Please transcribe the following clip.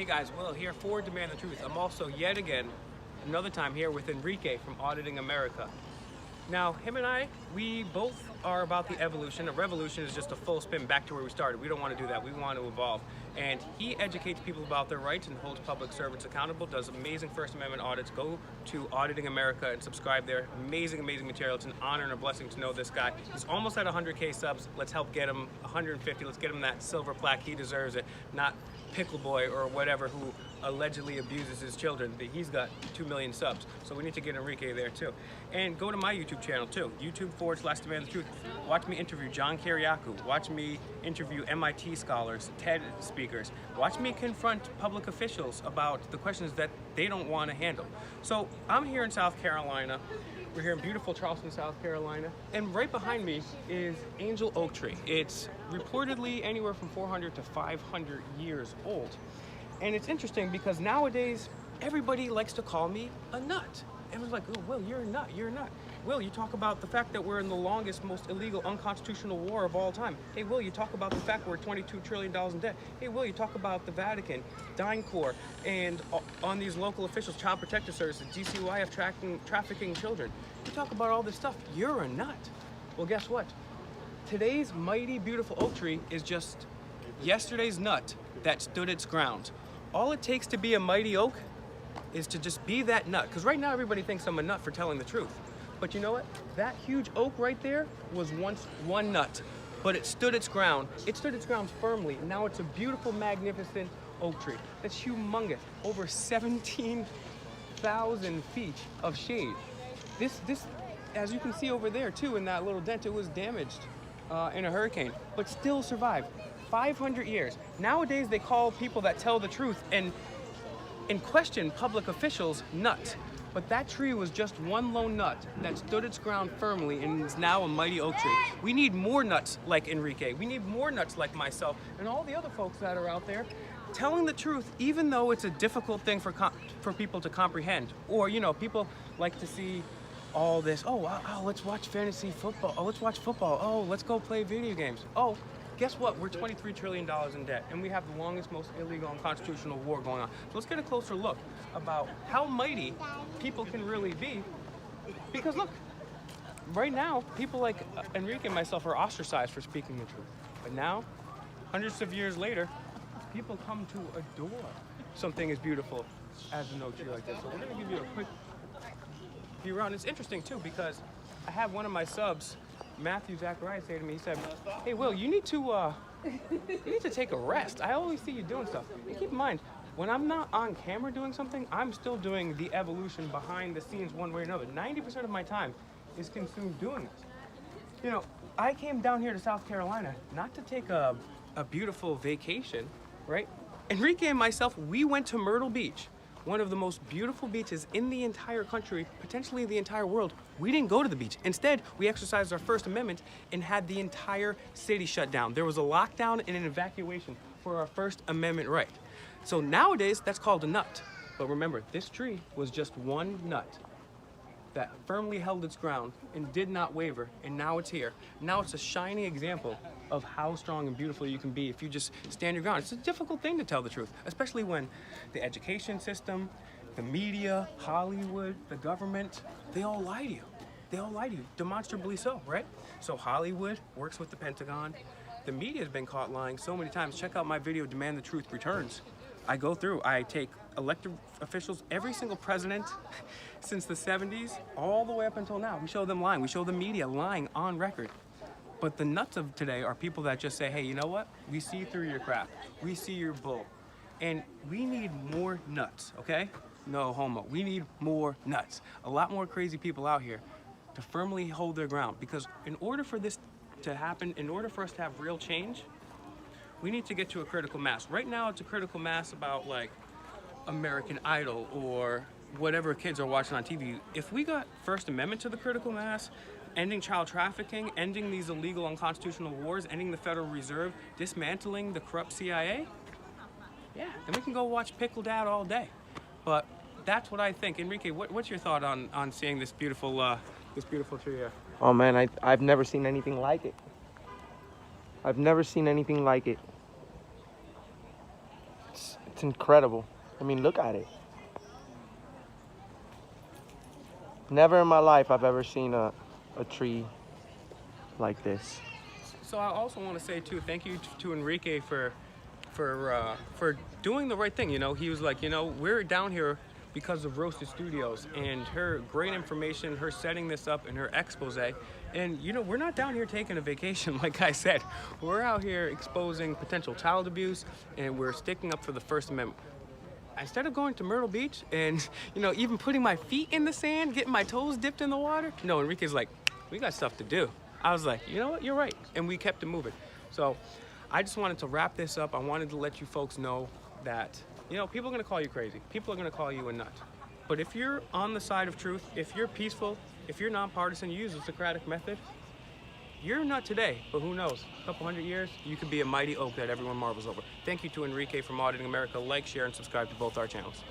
Hey guys, Will here for Demand the Truth. I'm also yet again, another time here with Enrique from Auditing America. Now, him and I, we both are about the evolution. A revolution is just a full spin back to where we started. We don't want to do that. We want to evolve. And he educates people about their rights and holds public servants accountable, does amazing First Amendment audits. Go to Auditing America and subscribe there. Amazing, amazing material. It's an honor and a blessing to know this guy. He's almost at 100K subs. Let's help get him 150. Let's get him that silver plaque. He deserves it, not Pickle Boy or whatever who allegedly abuses his children. He's got 2 million subs, so we need to get Enrique there too. And go to my YouTube channel too, YouTube/Demand the Truth. Watch me interview John Kiriakou. Watch me interview MIT scholars, TED speakers. Watch me confront public officials about the questions that they don't want to handle. So I'm here in South Carolina. We're here in beautiful Charleston, South Carolina. And right behind me is Angel Oak Tree. It's reportedly anywhere from 400 to 500 years old. And it's interesting because nowadays, everybody likes to call me a nut. Everyone's like, oh, Will, you're a nut, you're a nut. Will, you talk about the fact that we're in the longest, most illegal, unconstitutional war of all time. Hey, Will, you talk about the fact we're $22 trillion in debt. Hey, Will, you talk about the Vatican, DynCorp, and on these local officials, Child Protective Services, GCYF trafficking children. You talk about all this stuff, you're a nut. Well, guess what? Today's mighty, beautiful oak tree is just yesterday's nut that stood its ground. All it takes to be a mighty oak is to just be that nut. Because right now everybody thinks I'm a nut for telling the truth. But you know what? That huge oak right there was once one nut, but it stood its ground. It stood its ground firmly. And now it's a beautiful, magnificent oak tree. That's humongous. Over 17,000 feet of shade. This, as you can see over there too, in that little dent, it was damaged in a hurricane, but still survived. 500 years. Nowadays they call people that tell the truth and question public officials nuts. But that tree was just one lone nut that stood its ground firmly and is now a mighty oak tree. We need more nuts like Enrique. We need more nuts like myself and all the other folks that are out there telling the truth, even though it's a difficult thing for people to comprehend. Or, you know, people like to see all this, oh, let's watch fantasy football. Oh, let's watch football. Oh, let's go play video games. Oh, guess what? We're $23 trillion in debt, and we have the longest, most illegal and unconstitutional war going on. So let's get a closer look about how mighty people can really be. Because look, right now, people like Enrique and myself are ostracized for speaking the truth. But now, hundreds of years later, people come to adore something as beautiful as an oak tree like this. So we're gonna give you a quick view around. It's interesting too, because I have one of my subs, Matthew Zacharias, say to me, he said, hey, Will, you need to take a rest. I always see you doing stuff. And keep in mind, when I'm not on camera doing something, I'm still doing the evolution behind the scenes one way or another. 90% of my time is consumed doing this. You know, I came down here to South Carolina not to take a beautiful vacation, right? Enrique and myself, we went to Myrtle Beach, one of the most beautiful beaches in the entire country, potentially the entire world. We didn't go to the beach. Instead, we exercised our First Amendment and had the entire city shut down. There was a lockdown and an evacuation for our First Amendment right. So nowadays, that's called a nut. But remember, this tree was just one nut that firmly held its ground and did not waver, and now it's here. Now it's a shining example of how strong and beautiful you can be if you just stand your ground. It's a difficult thing to tell the truth, especially when the education system, the media, Hollywood, the government, they all lie to you. They all lie to you, demonstrably so, right? So Hollywood works with the Pentagon. The media has been caught lying so many times. Check out my video, Demand the Truth Returns. I go through, I take elected officials, every single president since the 70s, all the way up until now. We show them lying. We show the media lying on record. But the nuts of today are people that just say, hey, you know what? We see through your crap. We see your bull. And we need more nuts, okay? No homo. We need more nuts. A lot more crazy people out here to firmly hold their ground. Because in order for this to happen, in order for us to have real change, we need to get to a critical mass. Right now, it's a critical mass about like American Idol or whatever kids are watching on TV. If we got First Amendment to the critical mass, ending child trafficking, ending these illegal unconstitutional wars, ending the Federal Reserve, dismantling the corrupt CIA, yeah, then we can go watch Pickle Dad all day. But that's what I think. Enrique, what's your thought on seeing this beautiful tree here? Oh man, I've never seen anything like it. I've never seen anything like it. It's incredible. I mean, look at it. Never in my life I've ever seen a tree like this. So I also want to say too, thank you to Enrique for doing the right thing. You know, he was like, you know, we're down here because of Roasted Studios and her great information, her setting this up, and her expose. And you know, we're not down here taking a vacation, like I said. We're out here exposing potential child abuse, and we're sticking up for the First Amendment. Instead of going to Myrtle Beach and, you know, even putting my feet in the sand, getting my toes dipped in the water, no, Enrique's like, we got stuff to do. I was like, you know what, you're right. And we kept it moving. So I just wanted to wrap this up. I wanted to let you folks know that, you know, people are gonna call you crazy. People are gonna call you a nut. But if you're on the side of truth, if you're peaceful, if you're nonpartisan, you use the Socratic method, you're not today, but who knows? A couple hundred years, you could be a mighty oak that everyone marvels over. Thank you to Enrique from Auditing America. Like, share, and subscribe to both our channels.